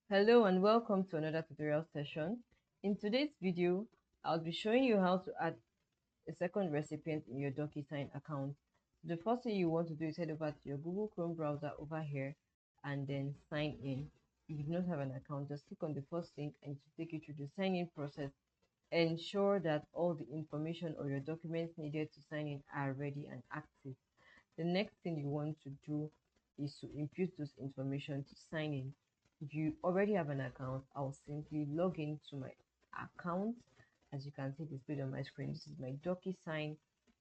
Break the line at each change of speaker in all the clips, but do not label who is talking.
Hello and welcome to another tutorial session. In today's video, I'll be showing you how to add a second recipient in your Docusign account. The first thing you want to do is head over to your Google Chrome browser over here and then sign in. If you do not have an account, just click on the first link and it will take you through the sign in process. Ensure that all the information or your documents needed to sign in are ready and active. The next thing you want to do is to input those information to sign in. If you already have an account, I'll simply log into my account. As you can see displayed on my screen, this is my DocuSign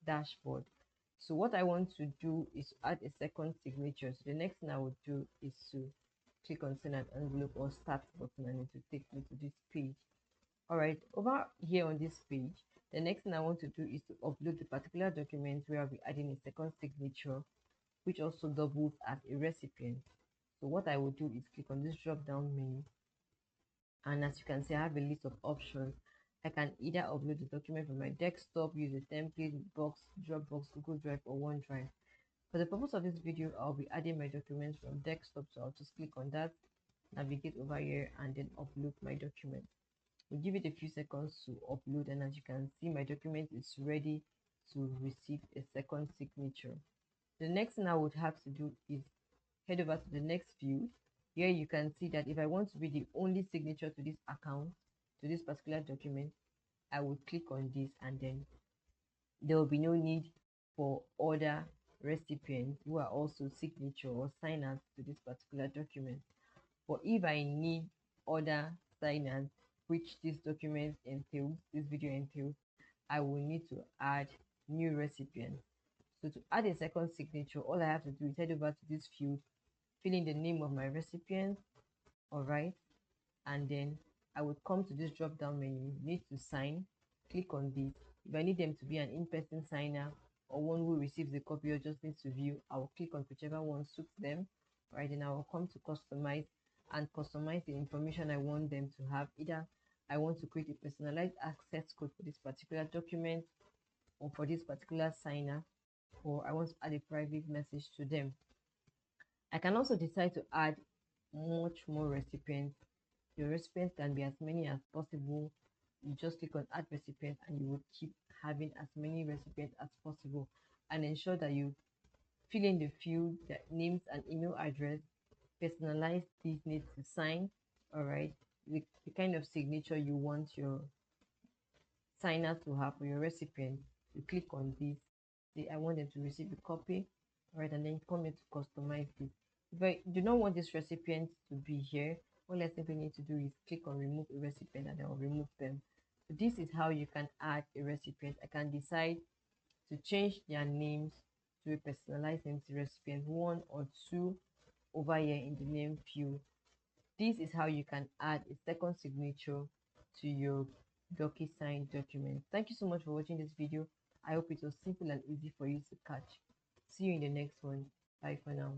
dashboard. So what I want to do is to add a second signature. So the next thing I would do is to click on send an envelope or start button, and it will take me to this page. All right, over here on this page, the next thing I want to do is to upload the particular document where I'll be adding a second signature, which also doubles as a recipient. So what I will do is click on this drop down menu, and as you can see, I have a list of options. I can either upload the document from my desktop, use a template, box, Dropbox, Google Drive, or OneDrive. For the purpose of this video, I'll be adding my documents from desktop, so I'll just click on that, navigate over here, and then upload my document. We'll give it a few seconds to upload, and as you can see, my document is ready to receive a second signature. The next thing I would have to do is head over to the next field. Here you can see that if I want to be the only signature to this account, to this particular document, I would click on this, and then there will be no need for other recipients who are also signature or signers to this particular document. But if I need other signers, which this document entails, this video entails, I will need to add new recipients. So to add a second signature, all I have to do is head over to this field, fill in the name of my recipient, all right, and then I would come to this drop down menu, need to sign, click on this. If I need them to be an in-person signer or one who receives a copy or just needs to view, I will click on whichever one suits them, right? Then I will come to customize and customize the information I want them to have. Either I want to create a personalized access code for this particular document or for this particular signer, or I want to add a private message to them. I can also decide to add much more recipients. Your recipients can be as many as possible. You just click on add recipient and you will keep having as many recipients as possible, and ensure that you fill in the field, their names and email address, personalize these needs to sign, all right, the kind of signature you want your signer to have for your recipient. You click on this, say I want them to receive a copy, all right, and then come here to customize this. If I do not want this recipient to be here, all I simply need to do is click on remove a recipient and I'll remove them. So this is how you can add a recipient. I can decide to change their names to a personalized name to recipient one or two over here in the name field. This is how you can add a second signature to your DocuSign document. Thank you so much for watching this video. I hope it was simple and easy for you to catch. See you in the next one. Bye for now.